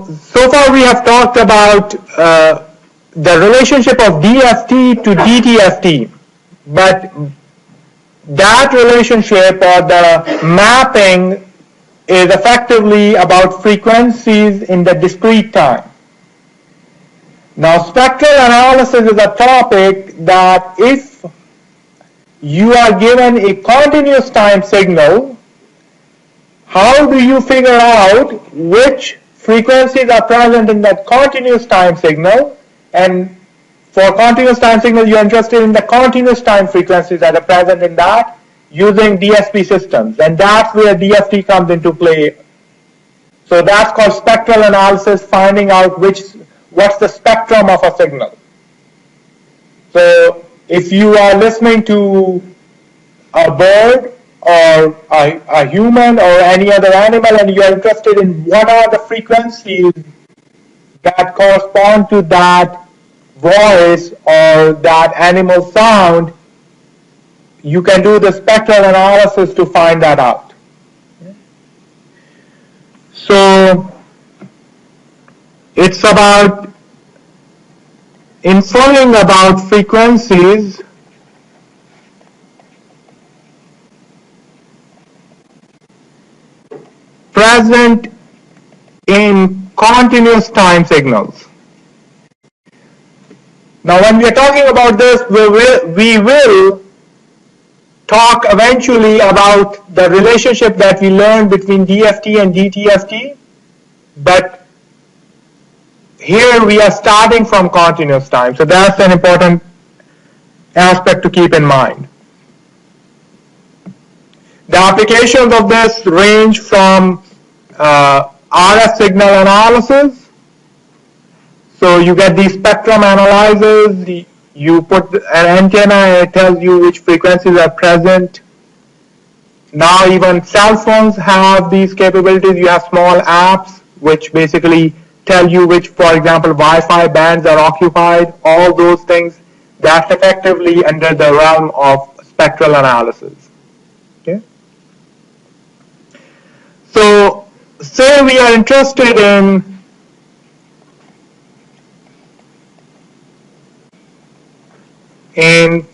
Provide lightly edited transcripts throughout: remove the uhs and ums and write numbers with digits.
so far we have talked about the relationship of DFT to DTFT, but that relationship or the mapping is effectively about frequencies in the discrete time. Now, spectral analysis is a topic that if you are given a continuous time signal, how do you figure out which frequencies are present in that continuous time signal? And for continuous time signal, you're interested in the continuous time frequencies that are present in that using DSP systems. And that's where DFT comes into play. So that's called spectral analysis, finding out what's the spectrum of a signal. So if you are listening to a bird or a human or any other animal and you are interested in what are the frequencies that correspond to that voice or that animal sound, you can do the spectral analysis to find that out. So it's about inferring about frequencies present in continuous time signals. Now, when we are talking about this, we will talk eventually about the relationship that we learned between DFT and DTFT, but here we are starting from continuous time, so that's an important aspect to keep in mind. The applications of this range from RF signal analysis. So you get these spectrum analyzers, you put an antenna and it tells you which frequencies are present. Now even cell phones have these capabilities. You have small apps which basically tell you which, for example, Wi-Fi bands are occupied, all those things. That's effectively under the realm of spectral analysis. Okay? So say we are interested in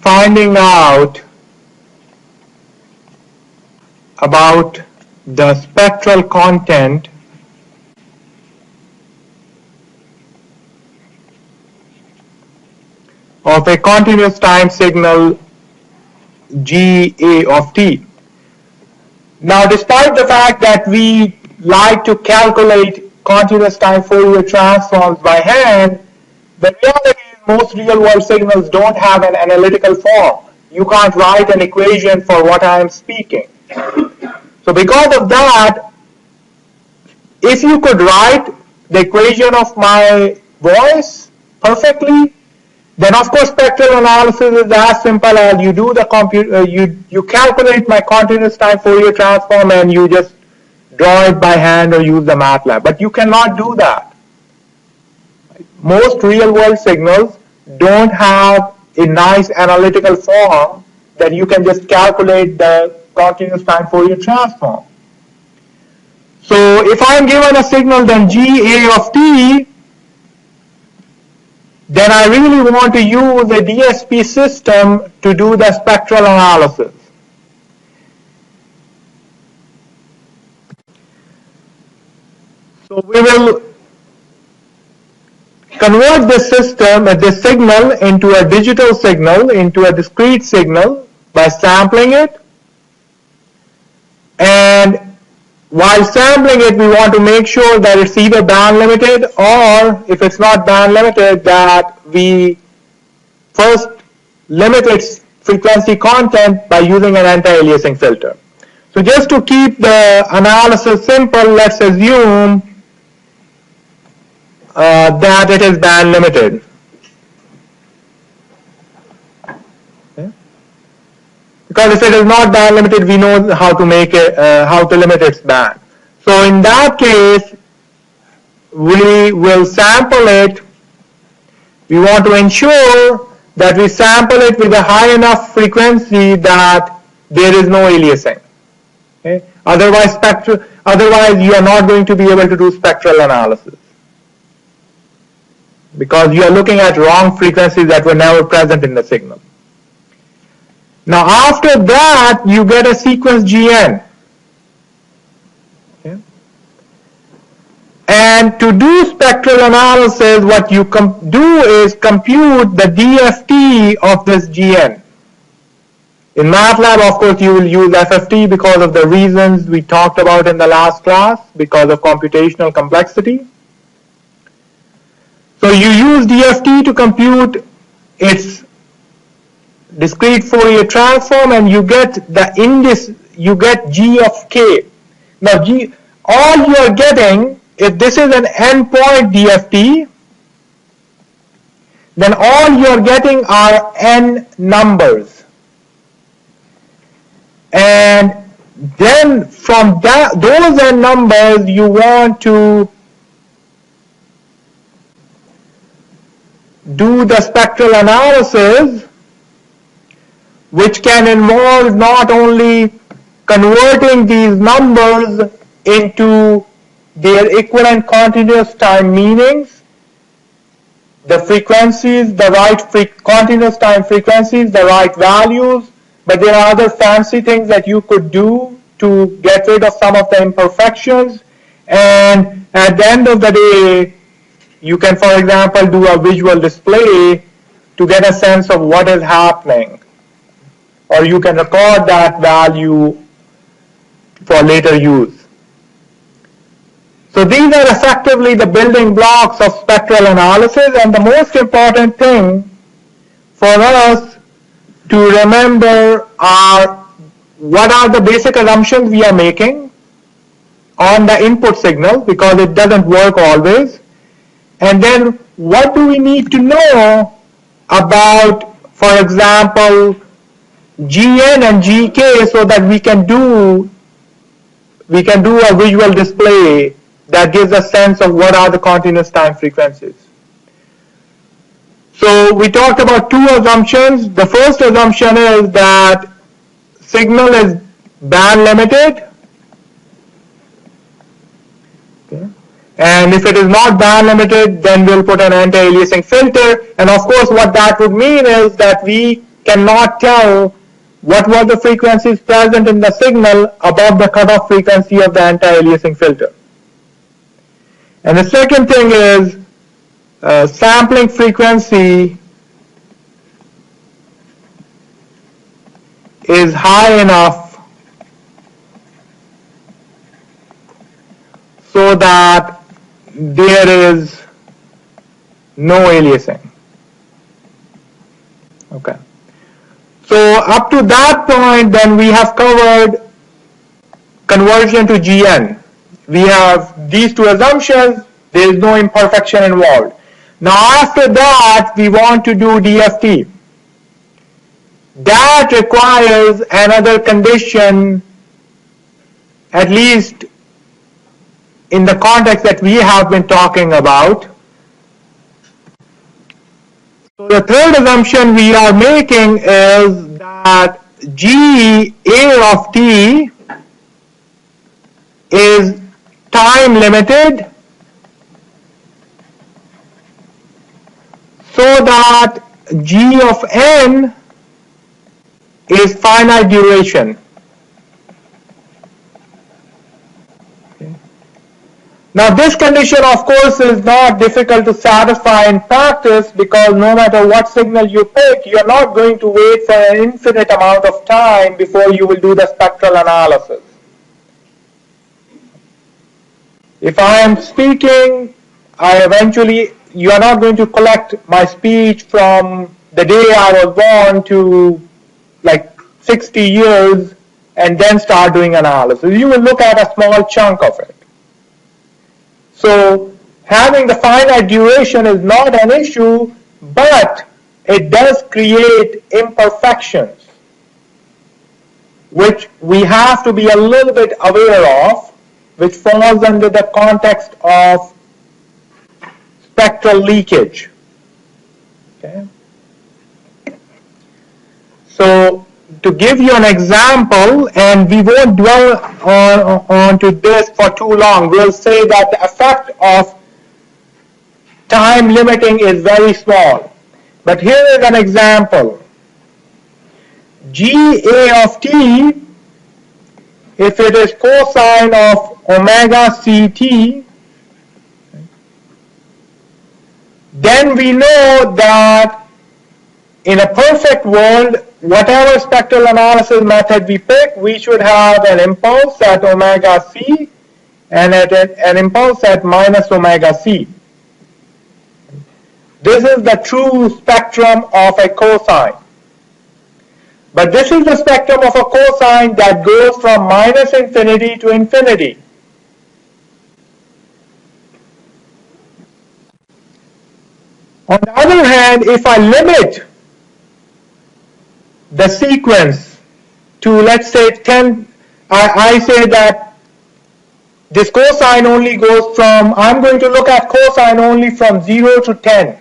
finding out about the spectral content of a continuous time signal GA of t. Now, despite the fact that we like to calculate continuous time Fourier transforms by hand, the reality is most real-world signals don't have an analytical form. You can't write an equation for what I am speaking. So because of that, if you could write the equation of my voice perfectly, then of course spectral analysis is as simple as you do the you calculate my continuous time Fourier transform and you just draw it by hand or use the MATLAB. But you cannot do that. Most real-world signals don't have a nice analytical form that you can just calculate the continuous time Fourier transform. So if I'm given a signal then GA of t, then I really want to use a DSP system to do the spectral analysis. So we will convert this system, this signal into a digital signal, into a discrete signal by sampling it. And while sampling it, we want to make sure that it's either band limited or if it's not band limited, that we first limit its frequency content by using an anti-aliasing filter. So just to keep the analysis simple, let's assume that it is band limited. Okay. Because if it is not band limited, we know how to make it, how to limit its band. So in that case, we will sample it. We want to ensure that we sample it with a high enough frequency that there is no aliasing. Okay. Otherwise you are not going to be able to do spectral analysis. because you are looking at wrong frequencies that were never present in the signal. Now after that, you get a sequence GN. Okay. And to do spectral analysis, what you do is compute the DFT of this GN. In MATLAB, of course, you will use FFT because of the reasons we talked about in the last class, because of computational complexity. So you use DFT to compute its discrete Fourier transform, and you get the index, you get G of K. Now, all you are getting, if this is an endpoint DFT, then all you are getting are n numbers. And then from those n numbers, you want to do the spectral analysis, which can involve not only converting these numbers into their equivalent continuous time meanings, the frequencies, the right continuous time frequencies, the right values, but there are other fancy things that you could do to get rid of some of the imperfections. And at the end of the day, you can, for example, do a visual display to get a sense of what is happening. Or you can record that value for later use. So these are effectively the building blocks of spectral analysis, and the most important thing for us to remember are what are the basic assumptions we are making on the input signal, because it doesn't work always. And then what do we need to know about, for example, GN and GK, so that we can do a visual display that gives a sense of what are the continuous time frequencies. So we talked about two assumptions. The first assumption is that signal is band limited. Okay. And if it is not band limited, then we'll put an anti-aliasing filter. And of course, what that would mean is that we cannot tell what were the frequencies present in the signal above the cutoff frequency of the anti-aliasing filter. And the second thing is sampling frequency is high enough so that there is no aliasing. Okay. So up to that point, then we have covered conversion to GN. We have these two assumptions. There is no imperfection involved. Now after that, we want to do DFT. That requires another condition, at least in the context that we have been talking about. So the third assumption we are making is that GA of t is time limited, so that G of n is finite duration. Okay. Now this condition, of course, is not difficult to satisfy in practice, because no matter what signal you pick, you are not going to wait for an infinite amount of time before you will do the spectral analysis. If I am speaking, you are not going to collect my speech from the day I was born to like 60 years and then start doing analysis. You will look at a small chunk of it. So having the finite duration is not an issue, but it does create imperfections, which we have to be a little bit aware of, which falls under the context of spectral leakage. Okay. So to give you an example, and we won't dwell on to this for too long, we'll say that the effect of time limiting is very small. But here is an example. GA of t, if it is cosine of omega ct, then we know that in a perfect world, whatever spectral analysis method we pick, we should have an impulse at omega c and an impulse at minus omega c. This is the true spectrum of a cosine. But this is the spectrum of a cosine that goes from minus infinity to infinity. On the other hand, if I limit the sequence to, let's say, 10, I say that this cosine only goes from, I'm going to look at cosine only from 0 to 10.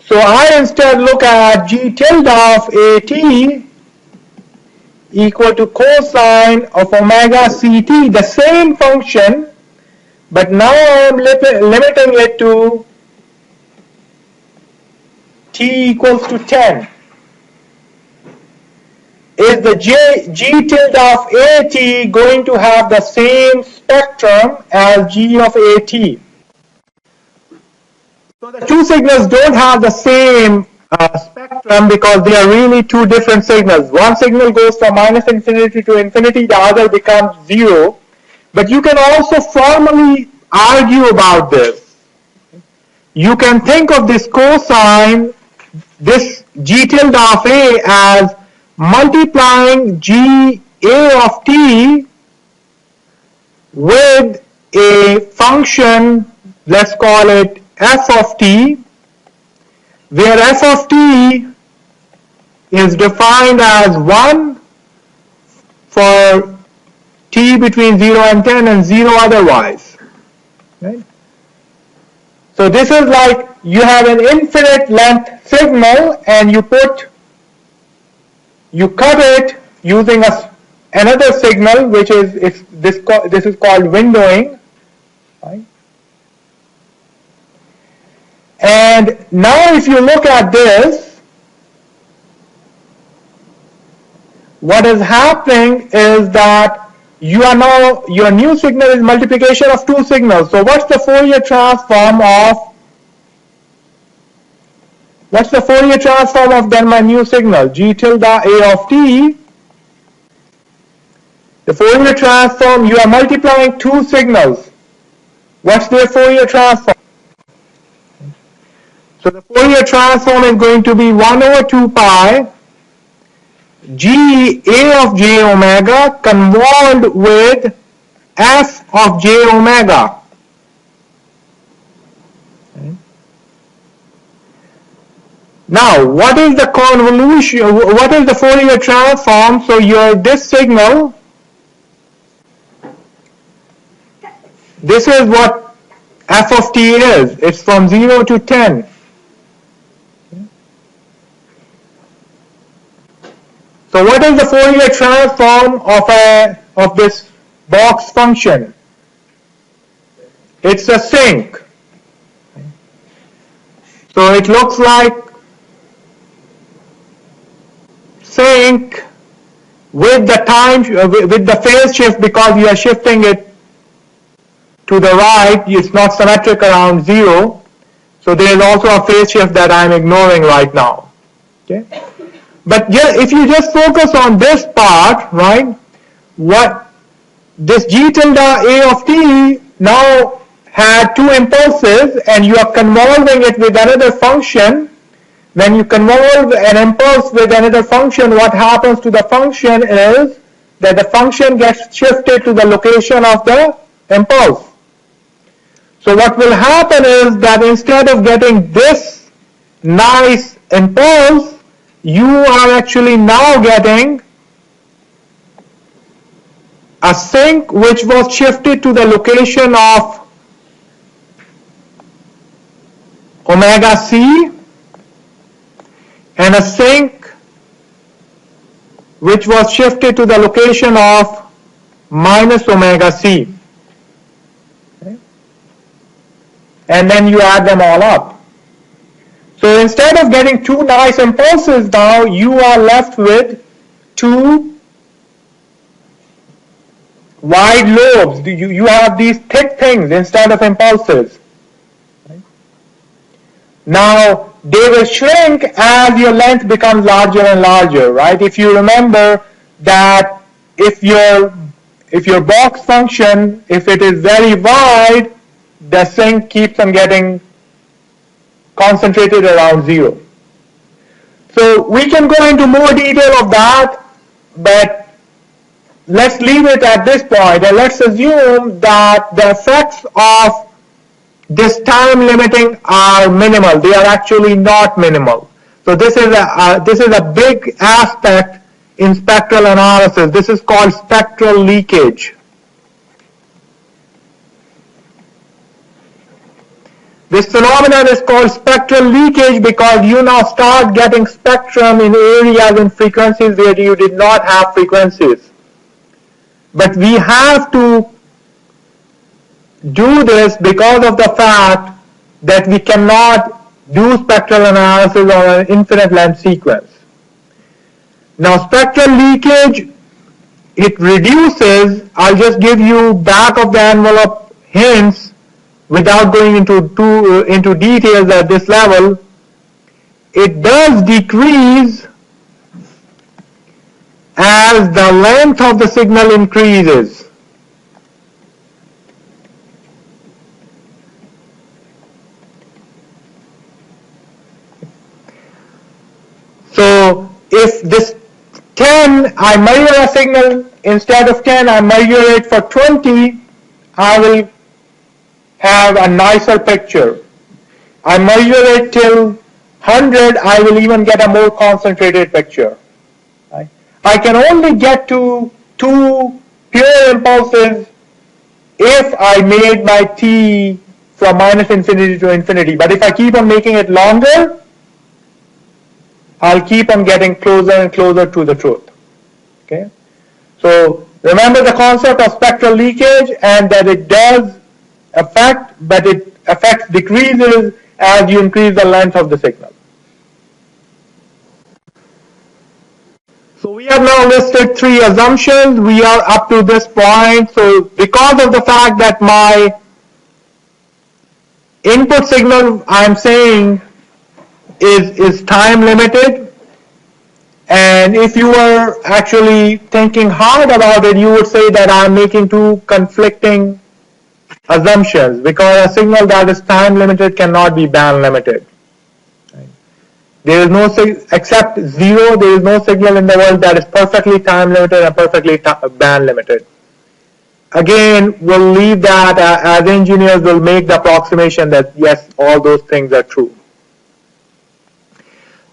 So I instead look at g tilde of at equal to cosine of omega ct, the same function, but now I am limiting it to t equals to 10. Is the g tilde of at going to have the same spectrum as g of at? So the two signals don't have the same spectrum because they are really two different signals. One signal goes from minus infinity to infinity, the other becomes 0. But you can also formally argue about this. You can think of this cosine, this g tilde of a, as multiplying g a of t with a function, let's call it f of t, where f of t is defined as 1 for t between 0 and 10 and 0 otherwise. Right? So this is like you have an infinite length signal and you cut it using another signal, which is this is called windowing. Right? And now if you look at this, what is happening is that your new signal is multiplication of two signals. So what's the Fourier transform of then my new signal, g tilde a of t? The Fourier transform, you are multiplying two signals. What's their Fourier transform? So the Fourier transform is going to be 1 over 2 pi g a of j omega convolved with f of j omega. Okay. Now, what is the convolution? What is the Fourier transform? So this signal, this is what f of t is. It's from 0 to 10. So what is the Fourier transform of this box function? It's a sink. So it looks like sink with the time, with the phase shift, because you are shifting it to the right. It's not symmetric around 0. So there is also a phase shift that I am ignoring right now. Okay. But if you just focus on this part, right, what this g tilde a of t now had two impulses and you are convolving it with another function. When you convolve an impulse with another function, what happens to the function is that the function gets shifted to the location of the impulse. So what will happen is that instead of getting this nice impulse, you are actually now getting a sink which was shifted to the location of omega c, and a sink which was shifted to the location of minus omega c. Okay. and then you add them all up. So instead of getting two nice impulses now, you are left with two wide lobes. You have these thick things instead of impulses. Now, they will shrink as your length becomes larger and larger, right? If you remember that if your box function, if it is very wide, the sink keeps on getting concentrated around 0. So we can go into more detail of that, but let's leave it at this point, and let's assume that the effects of this time limiting are minimal. They are actually not minimal. So this is a big aspect in spectral analysis. This is called spectral leakage. This phenomenon is called spectral leakage because you now start getting spectrum in areas and frequencies where you did not have frequencies. But we have to do this because of the fact that we cannot do spectral analysis on an infinite length sequence. Now spectral leakage, it reduces, I'll just give you back of the envelope hints without going into details at this level. It does decrease as the length of the signal increases. So if this 10, I measure a signal, instead of 10, I measure it for 20, I will have a nicer picture. I measure it till 100, I will even get a more concentrated picture. Right? I can only get to 2 pure impulses if I made my t from -infinity to infinity. But if I keep on making it longer, I'll keep on getting closer and closer to the truth. Okay? So remember the concept of spectral leakage, and that it does affect, but it affects decreases as you increase the length of the signal. So we have now listed 3 assumptions. We are up to this point. So because of the fact that my input signal, I'm saying, is time limited, and if you were actually thinking hard about it, you would say that I'm making 2 conflicting assumptions, because a signal that is time limited cannot be band limited. There is no, except 0, there is no signal in the world that is perfectly time limited and perfectly band limited. Again, we'll leave that as engineers will make the approximation that yes, all those things are true.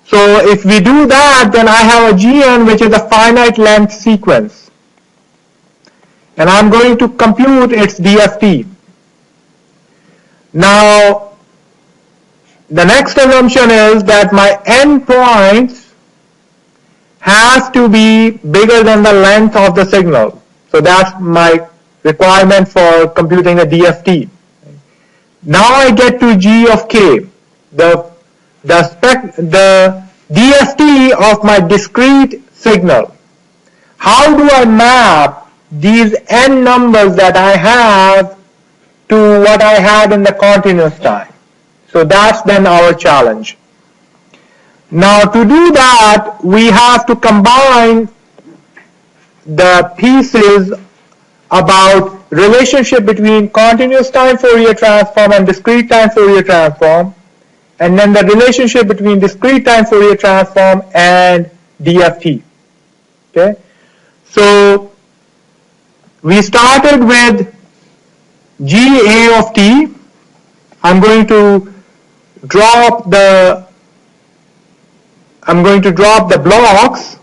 So if we do that, then I have a GN, which is a finite length sequence, and I'm going to compute its DFT. Now, the next assumption is that my endpoints has to be bigger than the length of the signal. So that's my requirement for computing a DFT. Now I get to G of K, the DFT of my discrete signal. How do I map these n numbers that I have to what I had in the continuous time? So that's then our challenge. Now to do that, we have to combine the pieces about relationship between continuous time Fourier transform and discrete time Fourier transform, and then the relationship between discrete time Fourier transform and DFT. Okay, so we started with GA of t. I'm going to drop the blocks.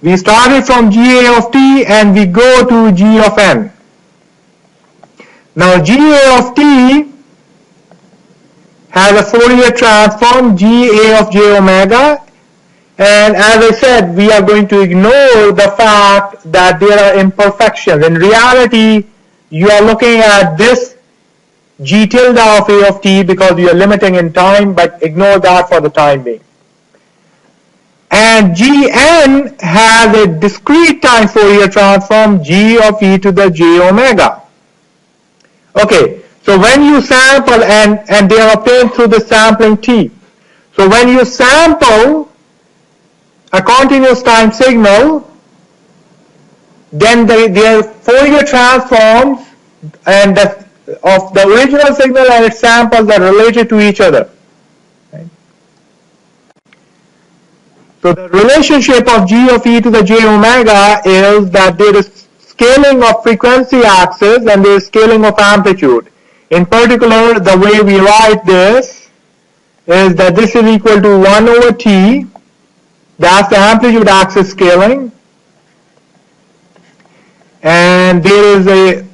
We started from GA of t and we go to G of n. Now GA of t has a Fourier transform GA of j omega, and as I said, we are going to ignore the fact that there are imperfections. In reality, you are looking at this G tilde of A of t because we are limiting in time, but ignore that for the time being. And Gn has a discrete time Fourier transform G of e to the j omega. Okay, so when you sample, and they are obtained through the sampling T. So when you sample a continuous time signal, then their Fourier transforms and of the original signal and its samples are related to each other. Right? So the relationship of G of e to the j omega is that there is scaling of frequency axis and there is scaling of amplitude. In particular, the way we write this is that this is equal to 1 over t, that's the amplitude axis scaling, and there is a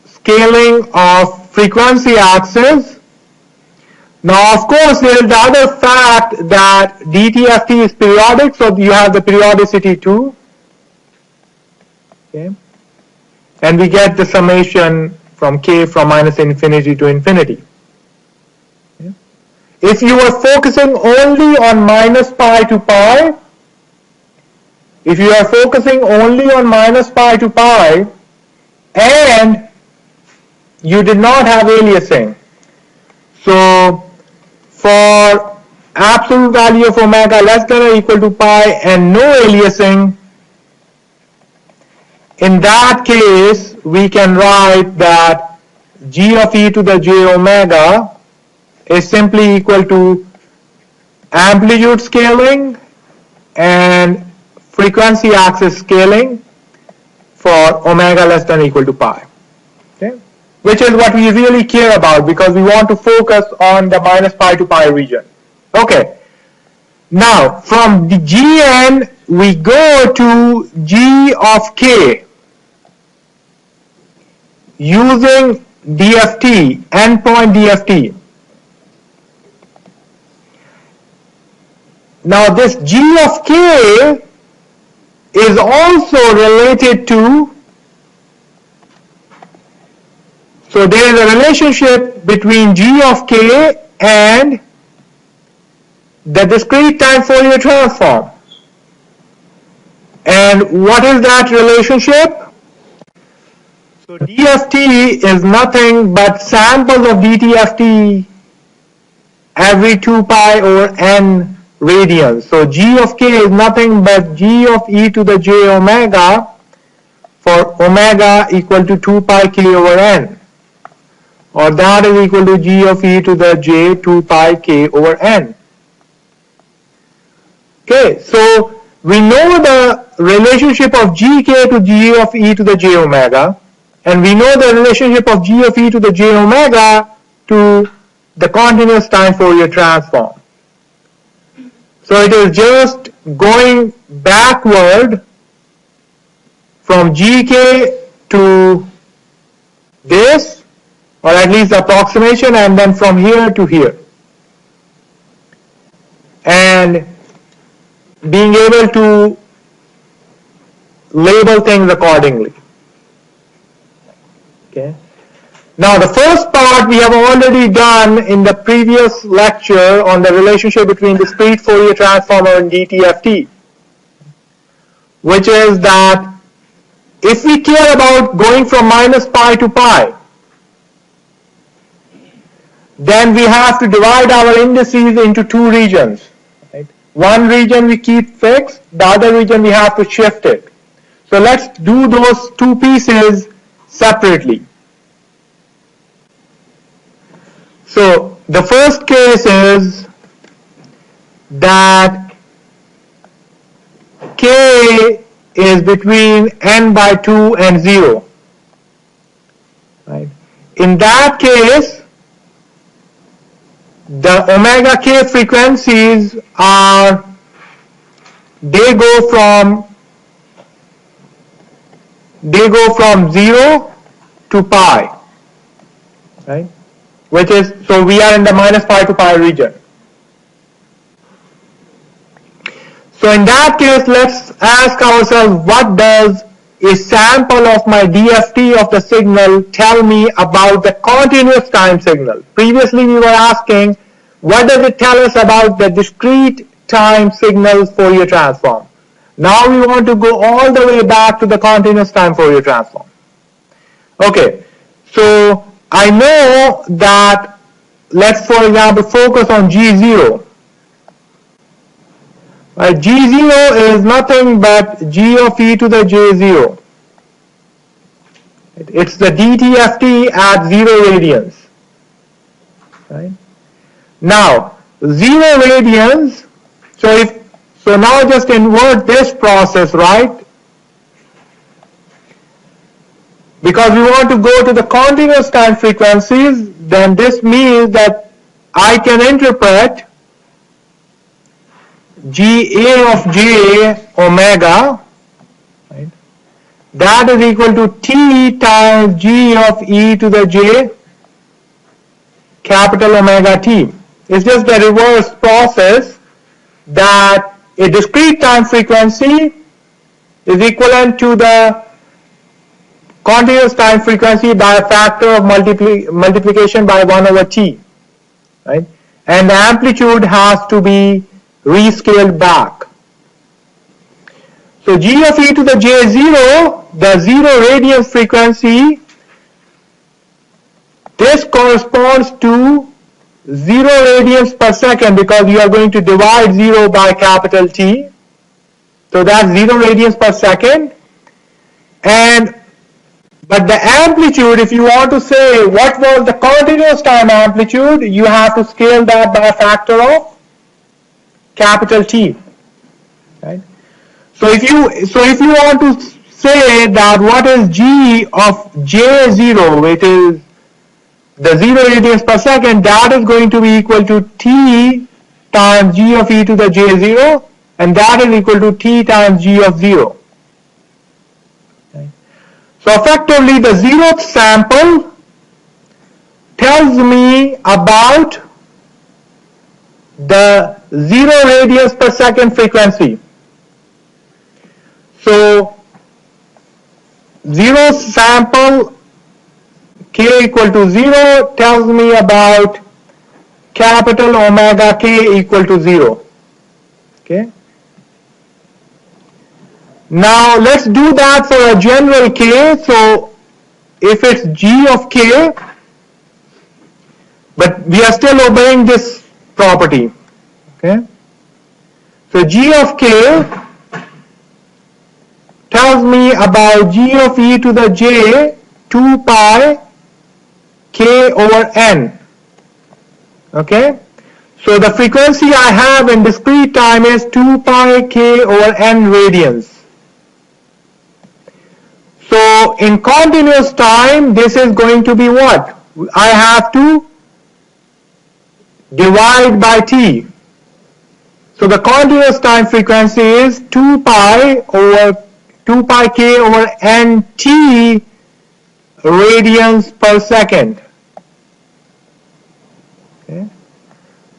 scaling of frequency axis. Now, of course, there is the other fact that DTFT is periodic, so you have the periodicity too. Okay. And we get the summation from k from minus infinity to infinity. Okay. If you are focusing only on minus pi to pi, if you are focusing only on minus pi to pi, and you did not have aliasing, so for absolute value of omega less than or equal to pi and no aliasing, in that case we can write that G of e to the j omega is simply equal to amplitude scaling and frequency axis scaling for omega less than or equal to pi. Okay? Which is what we really care about because we want to focus on the minus pi to pi region. Okay. Now, from the Gn, we go to G of k using DFT, endpoint DFT. Now, this G of k is also related to, so there is a relationship between G of k and the discrete time Fourier transform. And what is that relationship? So DFT is nothing but samples of DTFT every 2 pi over n radians. So G of k is nothing but G of e to the j omega for omega equal to 2 pi k over n. Or that is equal to G of e to the j 2 pi k over n. Okay, so we know the relationship of gk to G of e to the j omega, and we know the relationship of G of e to the j omega to the continuous time Fourier transform. So it is just going backward from gk to this, or at least the approximation, and then from here to here. And being able to label things accordingly. Okay. Now the first part we have already done in the previous lecture on the relationship between discrete Fourier transformer and DTFT, which is that if we care about going from minus pi to pi, then we have to divide our indices into two regions. Right? One region we keep fixed, the other region we have to shift it. So let's do those two pieces separately. So the first case is that k is between n by 2 and 0. Right? In that case, the omega k frequencies are, they go from 0 to pi, right? Which is, so we are in the minus pi to pi region. So in that case, let's ask ourselves, what does a sample of my DFT of the signal tell me about the continuous time signal? Previously we were asking, what does it tell us about the discrete time signal's Fourier transform? Now we want to go all the way back to the continuous time Fourier transform. Okay, so I know that, let's for example focus on G0. Right, G0 is nothing but G of e to the J0. It's the DTFT at 0 radians. Right? Now, 0 radians, so now just invert this process, right? Because we want to go to the continuous time frequencies, then this means that I can interpret Ga of j omega, right, that is equal to T times G of e to the j capital omega T. It's just the reverse process, that a discrete time frequency is equivalent to the continuous time frequency by a factor of multiplication by 1 over T, right? And the amplitude has to be rescaled back. So G of e to the J0, the 0 radians frequency, this corresponds to 0 radians per second, because you are going to divide 0 by capital T. So that's 0 radians per second. But the amplitude, if you want to say what was the continuous time amplitude, you have to scale that by a factor of capital T. Right? So if you want to say that what is G of J0, which is the 0 radians per second, that is going to be equal to T times G of e to the J0, and that is equal to T times G of 0. Okay. So effectively the 0th sample tells me about the 0 radians per second frequency. So 0 sample k equal to 0 tells me about capital omega k equal to 0. Okay. Now let's do that for a general k. So if it's G of k, but we are still obeying this property. Okay. So G of k tells me about G of e to the j 2 pi k over n. Okay. So the frequency I have in discrete time is 2 pi k over n radians. So in continuous time, this is going to be what? I have to divide by t. So the continuous time frequency is 2 pi k over nt radians per second. Okay.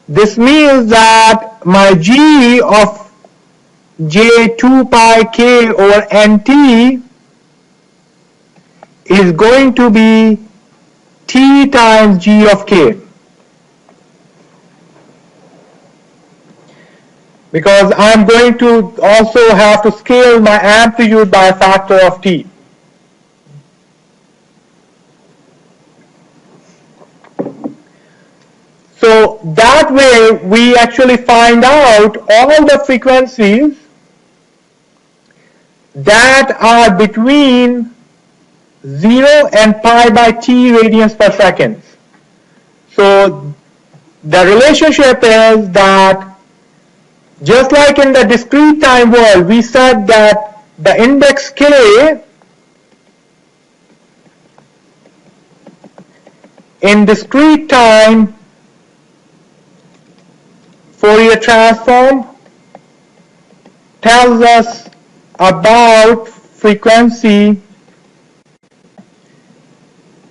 This means that my G of j 2 pi k over nt is going to be T times G of k. Because I'm going to also have to scale my amplitude by a factor of T. So that way we actually find out all the frequencies that are between 0 and pi by t radians per second. So the relationship is that just like in the discrete time world, we said that the index k in discrete time Fourier transform tells us about frequency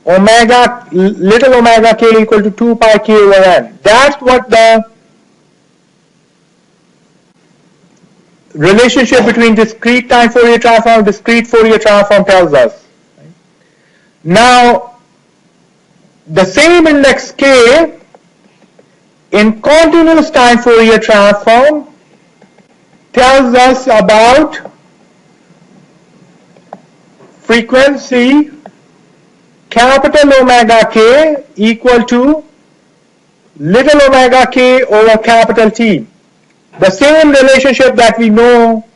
omega, little omega k equal to 2 pi k over n. That's what the relationship between discrete time Fourier transform and discrete Fourier transform tells us. Now, the same index k in continuous time Fourier transform tells us about frequency capital omega k equal to little omega k over capital T. The same relationship that we know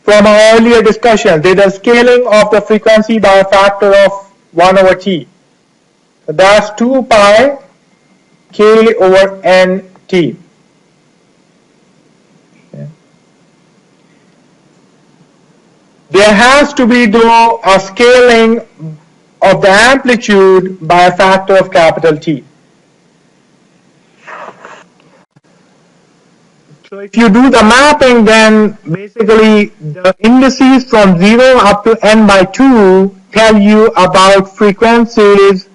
from our earlier discussion. There's a scaling of the frequency by a factor of 1 over T. So that's 2 pi k over n T. Okay. There has to be, though, a scaling of the amplitude by a factor of capital T. So if you do the mapping, then basically the indices from 0 up to n by 2 tell you about frequencies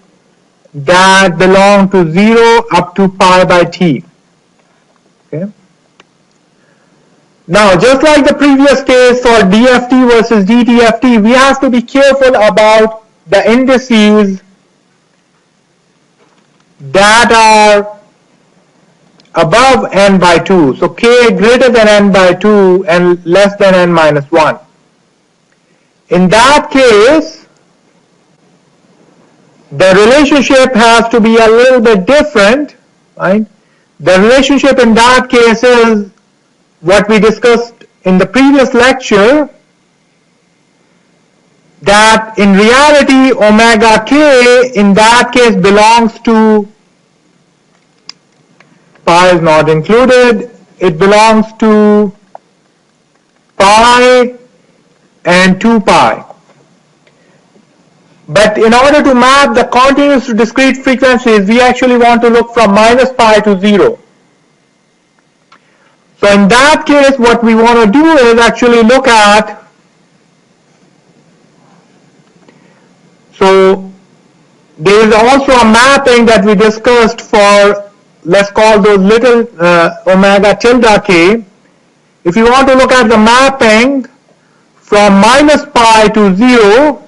that belong to 0 up to pi by t. Okay. Now, just like the previous case for DFT versus DTFT, we have to be careful about the indices that are above n by 2. So k greater than n by 2 and less than n minus 1. In that case, the relationship has to be a little bit different, right? The relationship in that case is what we discussed in the previous lecture, that in reality omega k in that case belongs to, pi is not included, it belongs to pi and 2 pi. But in order to map the continuous to discrete frequencies, we actually want to look from minus pi to 0. So in that case, what we want to do is actually look at, so there is also a mapping that we discussed for, let's call those little omega tilde k. If you want to look at the mapping from minus pi to 0,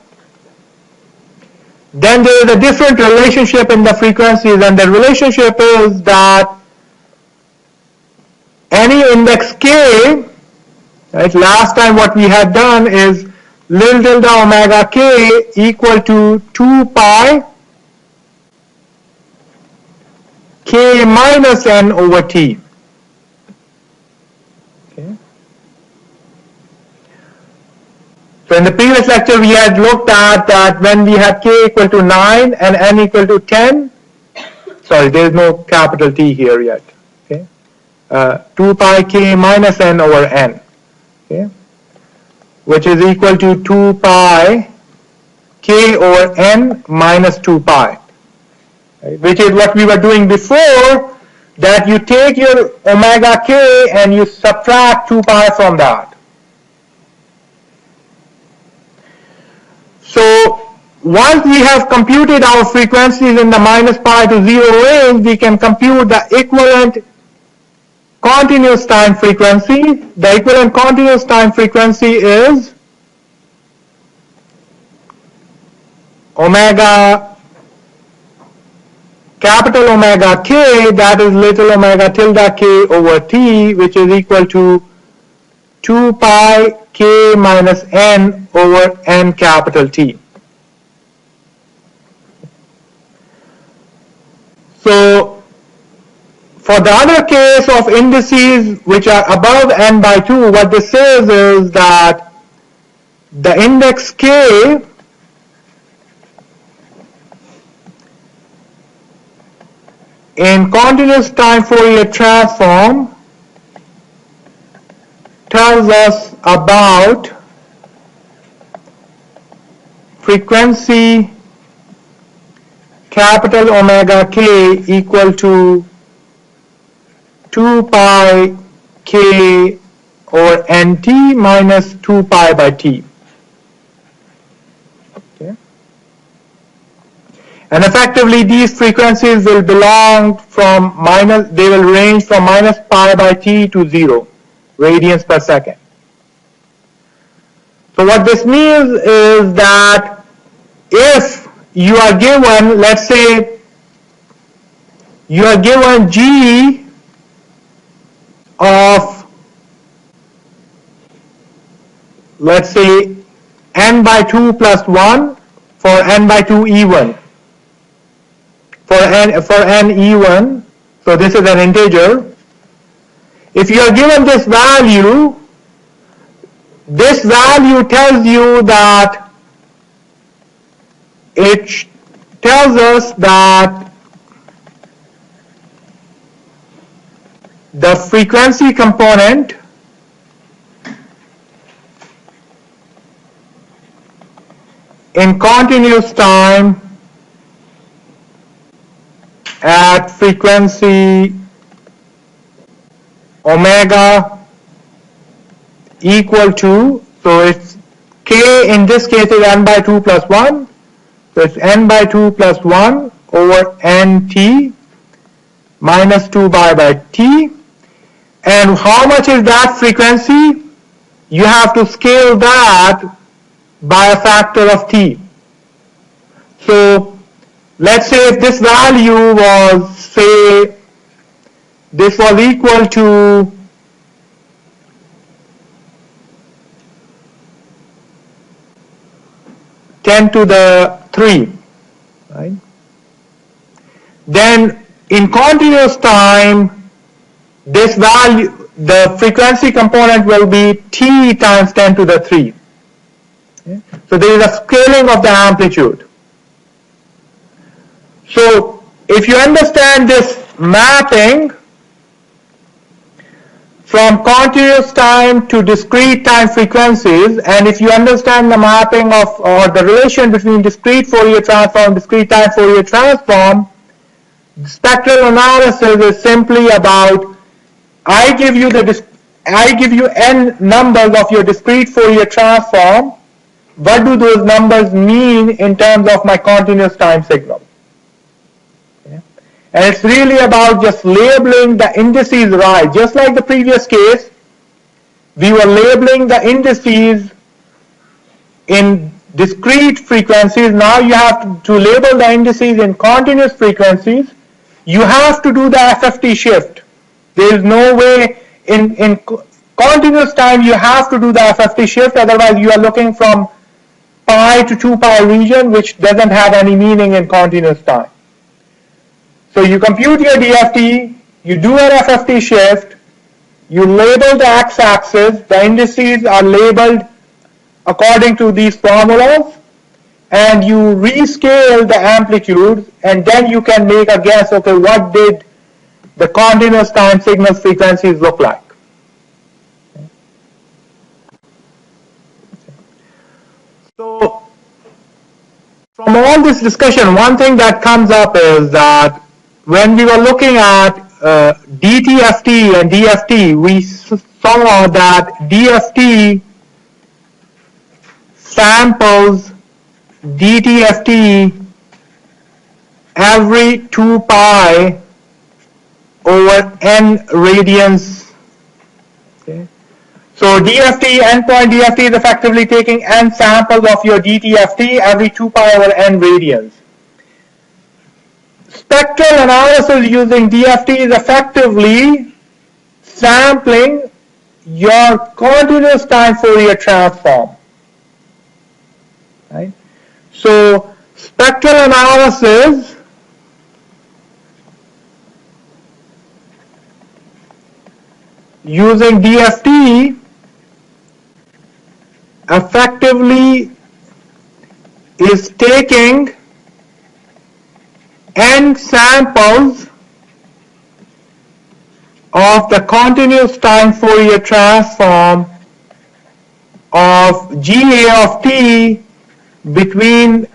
then there is a different relationship in the frequencies, and the relationship is that any index k, right, last time what we had done is little tilde omega k equal to 2 pi k minus n over t. Okay. So in the previous lecture we had looked at that when we had k equal to 9 and n equal to 10, sorry, there is no capital T here yet. Okay. 2 pi k minus n over n, okay, which is equal to 2 pi k over n minus 2 pi. Right, which is what we were doing before, that you take your omega k and you subtract 2 pi from that. So once we have computed our frequencies in the minus pi to 0 range, we can compute the equivalent continuous time frequency. The equivalent continuous time frequency is omega capital omega k, that is little omega tilde k over t, which is equal to 2 pi k minus n over n capital T. So for the other case of indices which are above n by 2, what this says is that the index k in continuous time Fourier transform tells us about frequency capital omega k equal to 2 pi k over nt minus 2 pi by t. Okay. And effectively these frequencies will belong from they will range from minus pi by t to 0 radians per second. So what this means is that if you are given, let's say, you are given G of, let's say, n by 2 plus 1 for n by 2 even. For n even, so this is an integer. If you are given this value tells you that it tells us that the frequency component in continuous time at frequency omega equal to, so it's k in this case is n by 2 plus 1, so it's n by 2 plus 1 over nt minus 2 by t. And how much is that frequency? You have to scale that by a factor of t. So let's say if this value was, say, this was equal to 10 to the 3, right? Then in continuous time, this value, the frequency component will be t times 10 to the 3. Okay? So there is a scaling of the amplitude. So if you understand this mapping from continuous time to discrete time frequencies, and if you understand the mapping of, or the relation between discrete Fourier transform, discrete time Fourier transform, spectral analysis is simply about, I give you n numbers of your discrete Fourier transform. What do those numbers mean in terms of my continuous time signal? Okay. And it's really about just labeling the indices right. Just like the previous case, we were labeling the indices in discrete frequencies. Now you have to label the indices in continuous frequencies. You have to do the FFT shift. There is no way in continuous time you have to do the FFT shift, otherwise you are looking from pi to 2 pi region, which doesn't have any meaning in continuous time. So you compute your DFT, you do an FFT shift, you label the x-axis, the indices are labeled according to these formulas, and you rescale the amplitudes, and then you can make a guess, okay, what did the continuous time signal frequencies look like. So from all this discussion, one thing that comes up is that when we were looking at DTFT and DFT, we saw that DFT samples DTFT every 2 pi over n radians. Okay. So DFT, endpoint DFT is effectively taking n samples of your DTFT every 2 pi over n radians. Spectral analysis using DFT is effectively sampling your continuous time Fourier transform. Right? So spectral analysis using DFT effectively is taking n samples of the continuous time Fourier transform of GA of t between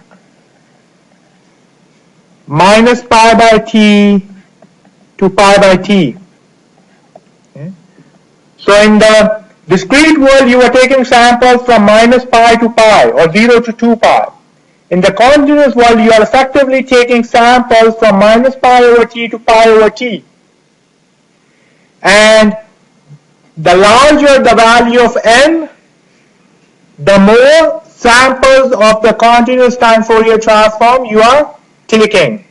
minus pi by t to pi by t. Okay. So in the discrete world, you are taking samples from minus pi to pi or 0 to 2 pi. In the continuous world, you are effectively taking samples from minus pi over t to pi over t. And the larger the value of n, the more samples of the continuous time Fourier transform you are taking.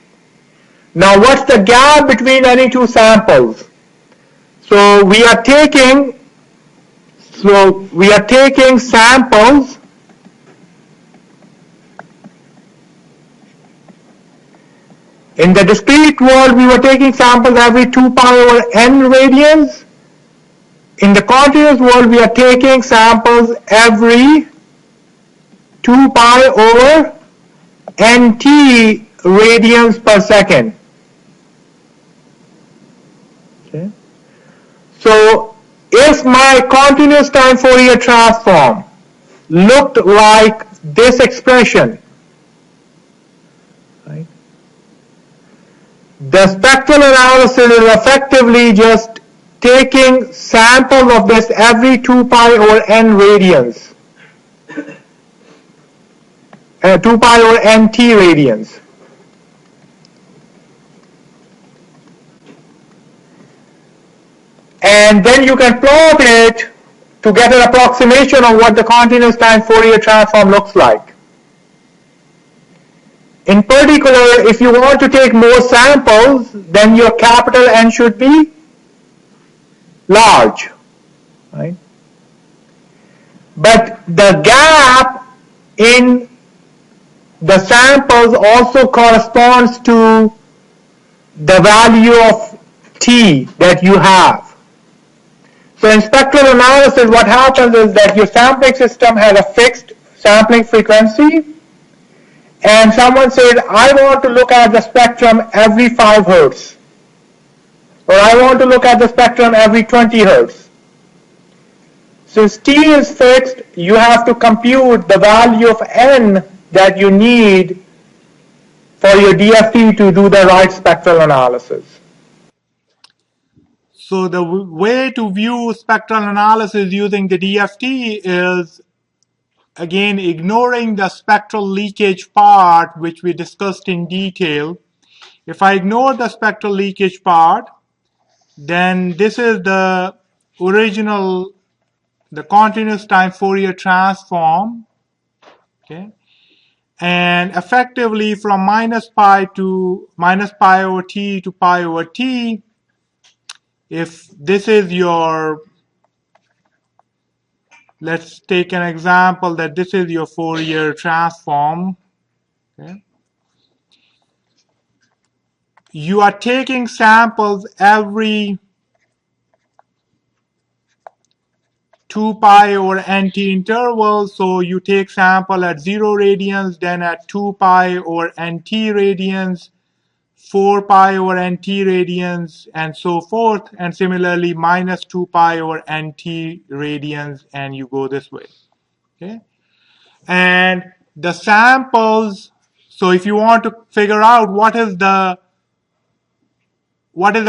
Now what's the gap between any two samples? So we are taking samples in the discrete world. We were taking samples every 2 pi over n radians. In the continuous world we are taking samples every 2 pi over nt radians per second. Okay. So if my continuous time Fourier transform looked like this expression, right, the spectral analysis is effectively just taking samples of this every 2 pi over n radians, 2 pi over nt radians. And then you can plot it to get an approximation of what the continuous time Fourier transform looks like. In particular, if you want to take more samples, then your capital N should be large, right? But the gap in the samples also corresponds to the value of t that you have. So in spectral analysis, what happens is that your sampling system has a fixed sampling frequency, and someone said, I want to look at the spectrum every 5 hertz, or I want to look at the spectrum every 20 hertz. Since t is fixed, you have to compute the value of n that you need for your DFT to do the right spectral analysis. So the way to view spectral analysis using the DFT is, again, ignoring the spectral leakage part, which we discussed in detail. If I ignore the spectral leakage part, then this is the original, the continuous time Fourier transform, okay? And effectively from minus pi over t to pi over t, if this is your, let's take an example that this is your Fourier transform, okay? You are taking samples every 2 pi over nt interval, so you take sample at 0 radians, then at 2 pi over nt radians, 4 pi over nt radians, and so forth, and similarly minus 2 pi over nt radians, and you go this way, okay? And the samples, so if you want to figure out what is the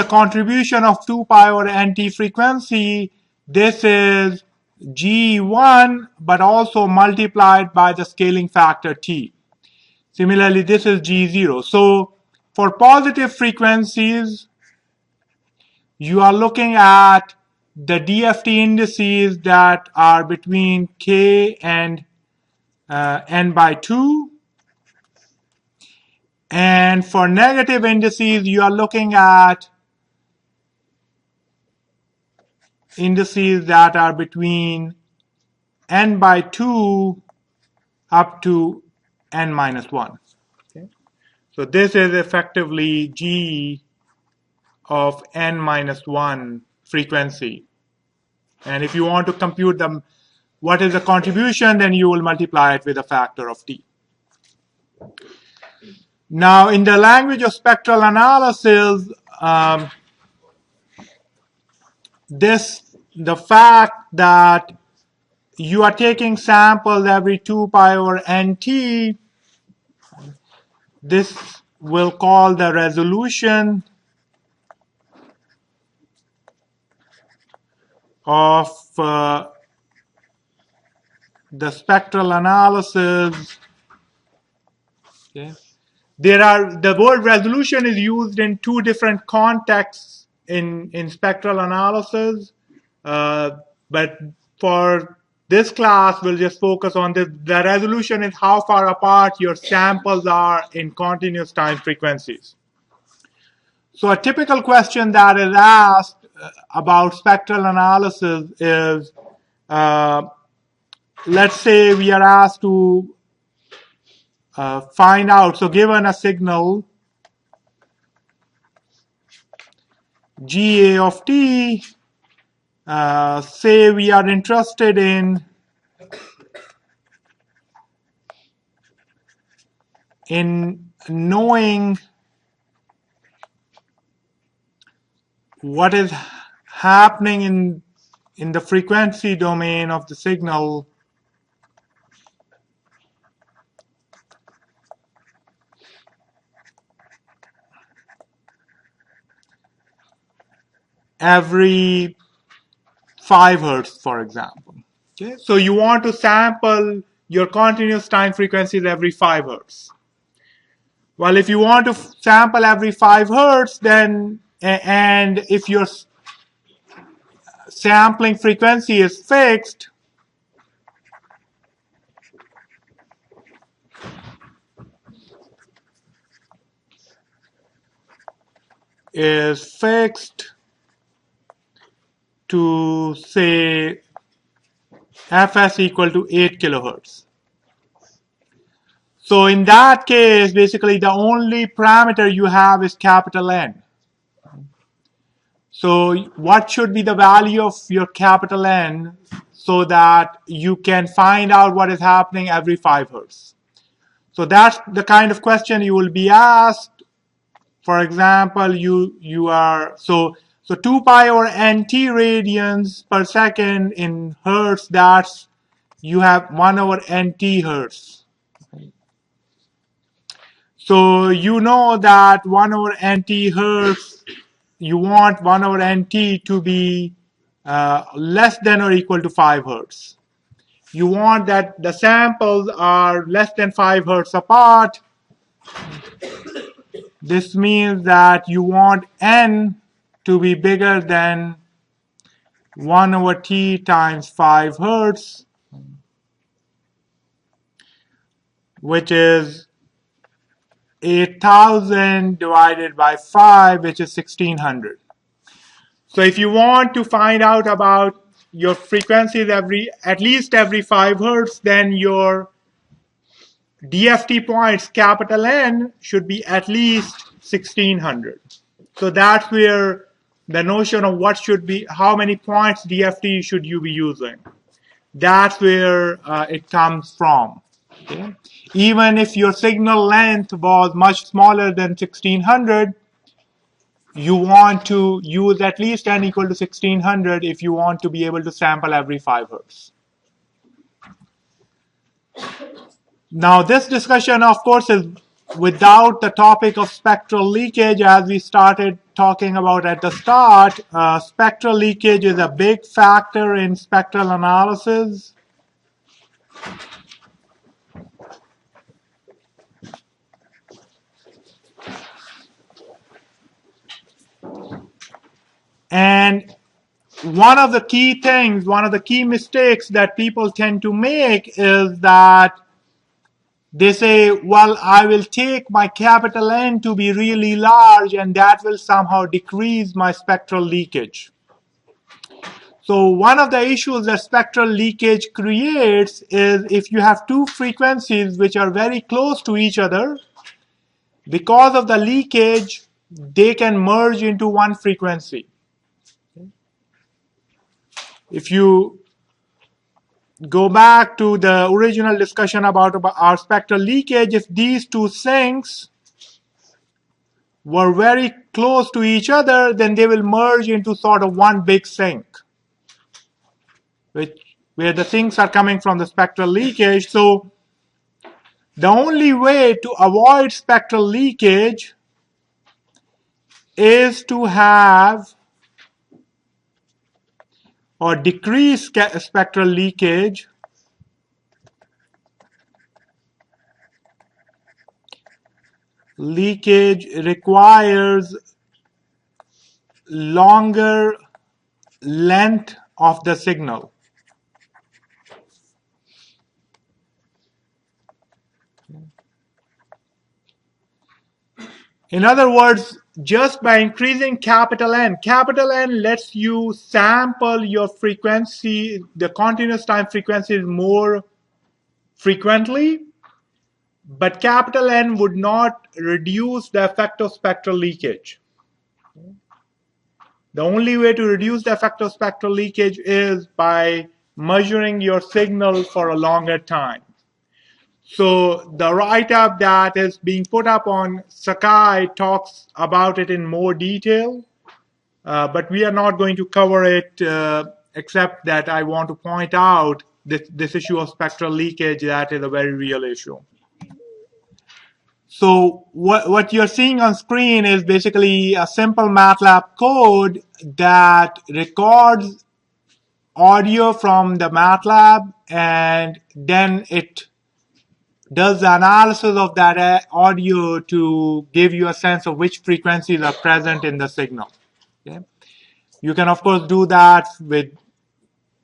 contribution of 2 pi over nt frequency, this is G1, but also multiplied by the scaling factor T. Similarly, this is G0. So for positive frequencies, you are looking at the DFT indices that are between K and n by 2. And for negative indices, you are looking at indices that are between n by 2 up to n minus 1. Okay? So this is effectively G of n minus 1 frequency. And if you want to compute them, what is the contribution, then you will multiply it with a factor of t. Now, in the language of spectral analysis, the fact that you are taking samples every 2 pi over nt, this will call the resolution of the spectral analysis. Okay. The word resolution is used in 2 different contexts in spectral analysis, but for This class will just focus on this. The resolution is how far apart your samples are in continuous time frequencies. So a typical question that is asked about spectral analysis is, let's say we are asked to find out, so given a signal GA of t, say we are interested in knowing what is happening in the frequency domain of the signal every 5 hertz, for example. Okay? So you want to sample your continuous time frequencies every 5 hertz. Well, if you want to sample every 5 hertz, then, and if your sampling frequency is fixed, to say fs equal to 8 kilohertz. So in that case, basically the only parameter you have is capital N. So what should be the value of your capital N so that you can find out what is happening every 5 hertz? So that's the kind of question you will be asked. For example, you are, so 2 pi over nt radians per second in hertz, that's, you have 1 over nt hertz. So you know that 1 over nt hertz, you want 1 over nt to be less than or equal to 5 hertz. You want that the samples are less than 5 hertz apart. This means that you want n to be bigger than 1 over t times 5 hertz, which is 8,000 divided by 5, which is 1,600. So if you want to find out about your frequencies at least every 5 hertz, then your DFT points, capital N, should be at least 1,600. So that's where the notion of what should be, how many points DFT should you be using, that's where it comes from. Okay? Even if your signal length was much smaller than 1,600, you want to use at least n equal to 1,600 if you want to be able to sample every 5 hertz. Now, this discussion, of course, is without the topic of spectral leakage, as we started talking about at the start. Spectral leakage is a big factor in spectral analysis. And one of the key things, one of the key mistakes that people tend to make is that they say, well, I will take my capital N to be really large and that will somehow decrease my spectral leakage. So one of the issues that spectral leakage creates is if you have two frequencies which are very close to each other, because of the leakage, they can merge into one frequency. If you go back to the original discussion about our spectral leakage, if these two sinks were very close to each other, then they will merge into sort of one big sink, where the sinks are coming from the spectral leakage. So the only way to avoid spectral leakage is to have or decrease spectral leakage requires longer length of the signal. In other words, just by increasing capital N lets you sample your frequency, the continuous time frequencies more frequently, but capital N would not reduce the effect of spectral leakage. The only way to reduce the effect of spectral leakage is by measuring your signal for a longer time. So the write-up that is being put up on Sakai talks about it in more detail, but we are not going to cover it, except that I want to point out this issue of spectral leakage. That is a very real issue. So what you're seeing on screen is basically a simple MATLAB code that records audio from the MATLAB, and then it does the analysis of that audio to give you a sense of which frequencies are present in the signal. Okay? You can, of course, do that with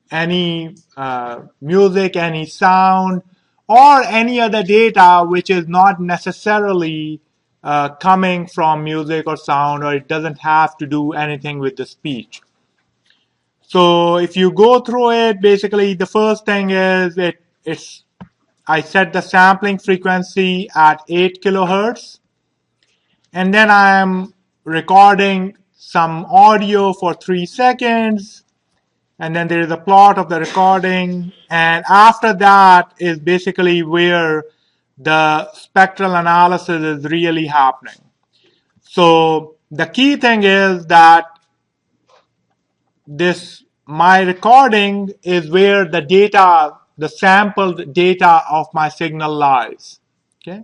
any music, any sound, or any other data which is not necessarily coming from music or sound, or it doesn't have to do anything with the speech. So if you go through it, basically the first thing is I set the sampling frequency at 8 kilohertz, and then I am recording some audio for 3 seconds, and then there is a plot of the recording, and after that is basically where the spectral analysis is really happening. So the key thing is that my recording is where the data, the sampled data of my signal lies. Okay,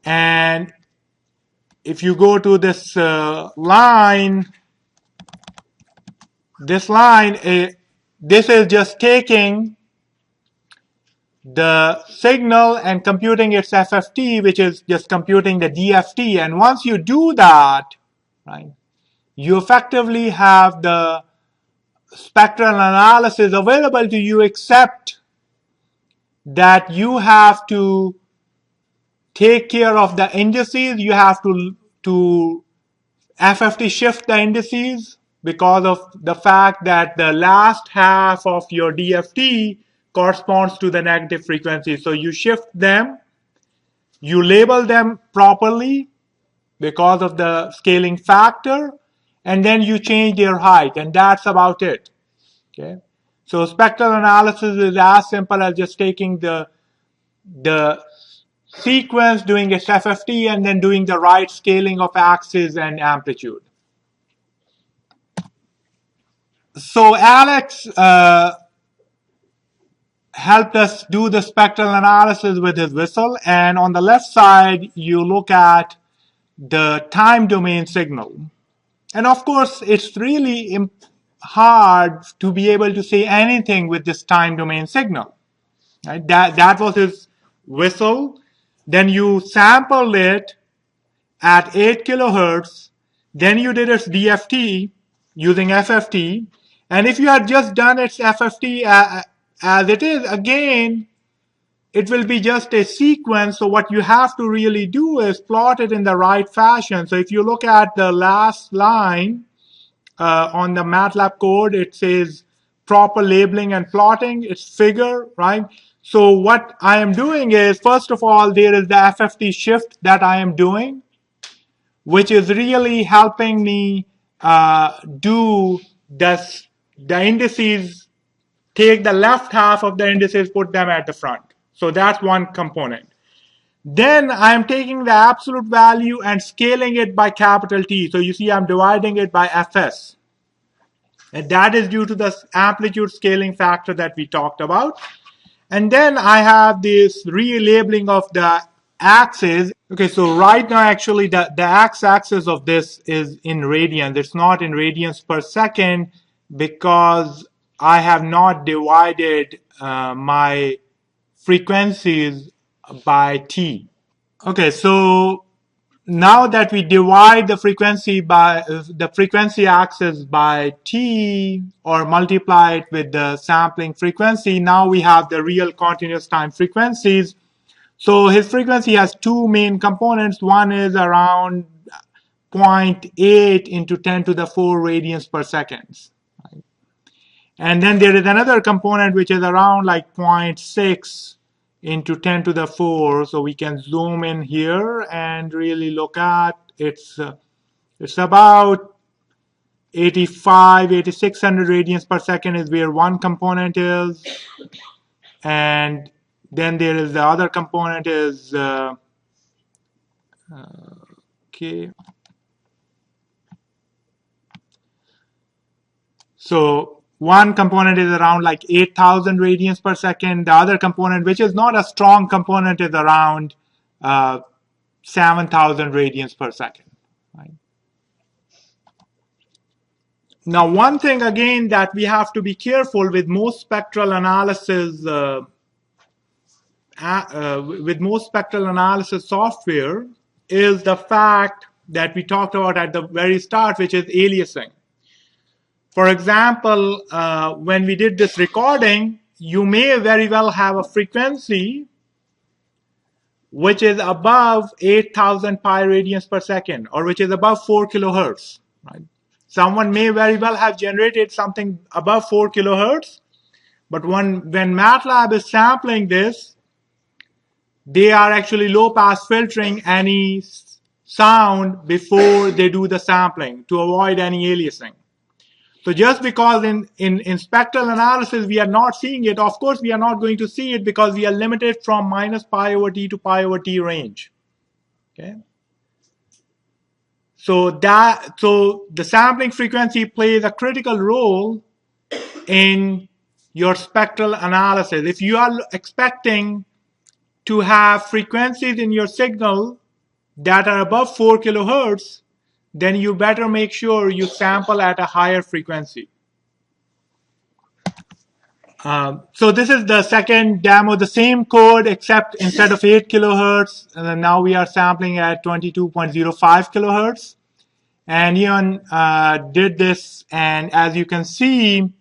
and if you go to this line, this is just taking the signal and computing its FFT, which is just computing the DFT. And once you do that, right, you effectively have the spectral analysis available to you, except that you have to take care of the indices. You have to FFT shift the indices because of the fact that the last half of your DFT corresponds to the negative frequency. So you shift them, you label them properly because of the scaling factor, and then you change their height, and that's about it. Okay. So spectral analysis is as simple as just taking the sequence, doing its FFT, and then doing the right scaling of axis and amplitude. So Alex helped us do the spectral analysis with his whistle, and on the left side you look at the time domain signal. And of course it's really hard to be able to say anything with this time domain signal. Right? That was his whistle. Then you sampled it at 8 kilohertz. Then you did its DFT using FFT. And if you had just done its FFT as it is, again, it will be just a sequence. So what you have to really do is plot it in the right fashion. So if you look at the last line on the MATLAB code, it says proper labeling and plotting. It's figure, right? So what I am doing is, first of all, there is the FFT shift that I am doing, which is really helping me do the indices, take the left half of the indices, put them at the front. So that's one component. Then I'm taking the absolute value and scaling it by capital T. So you see I'm dividing it by Fs. And that is due to the amplitude scaling factor that we talked about. And then I have this relabeling of the axis. Okay, so right now actually the x-axis of this is in radians. It's not in radians per second because I have not divided my frequencies by t. Okay, so now that we divide the frequency axis by t, or multiply it with the sampling frequency, now we have the real continuous time frequencies. So his frequency has two main components. One is around 0.8 into 10 to the 4 radians per second. Right? And then there is another component which is around like 0.6 into 10 to the 4. So we can zoom in here and really look at it's about 8600 radians per second is where one component is, and then there is the other component is okay. So one component is around like 8000 radians per second. The other component, which is not a strong component, is around 7000 radians per second. Right? Now, one thing again that we have to be careful with most spectral analysis software is the fact that we talked about at the very start, which is aliasing. For example, when we did this recording, you may very well have a frequency which is above 8000 pi radians per second, or which is above 4 kilohertz. Right? Someone may very well have generated something above 4 kilohertz, but when MATLAB is sampling this, they are actually low-pass filtering any sound before they do the sampling to avoid any aliasing. So just because in spectral analysis we are not seeing it, of course we are not going to see it because we are limited from minus pi over t to pi over t range. Okay. So the sampling frequency plays a critical role in your spectral analysis. If you are expecting to have frequencies in your signal that are above 4 kilohertz, then you better make sure you sample at a higher frequency. So this is the second demo, the same code, except instead of 8 kilohertz, now we are sampling at 22.05 kilohertz. And Ian did this, and as you can see,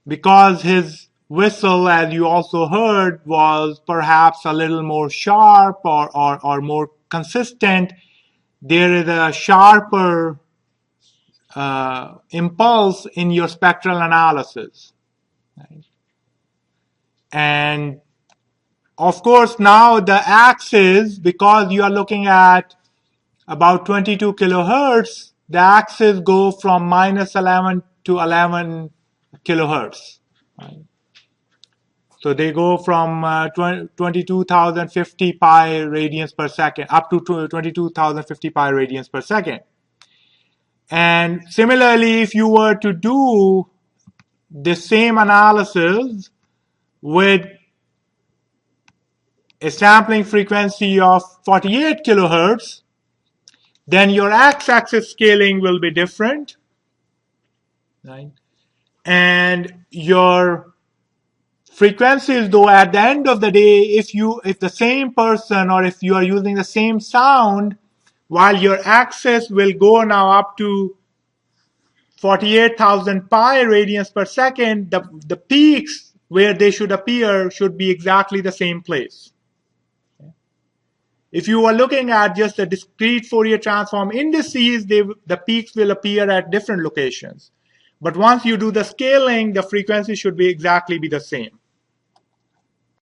because his whistle, as you also heard, was perhaps a little more sharp or more consistent, there is a sharper impulse in your spectral analysis. Right? And of course, now the axis, because you are looking at about 22 kilohertz, the axis go from minus 11 to 11 kilohertz. Right? So they go from 22,050 pi radians per second up to 22,050 pi radians per second. And similarly, if you were to do the same analysis with a sampling frequency of 48 kilohertz, then your x-axis scaling will be different, right? And your frequencies, though, at the end of the day, if the same person or if you are using the same sound, while your axis will go now up to 48,000 pi radians per second, the peaks where they should appear should be exactly the same place. If you are looking at just the discrete Fourier transform indices, the peaks will appear at different locations. But once you do the scaling, the frequency should be exactly the same.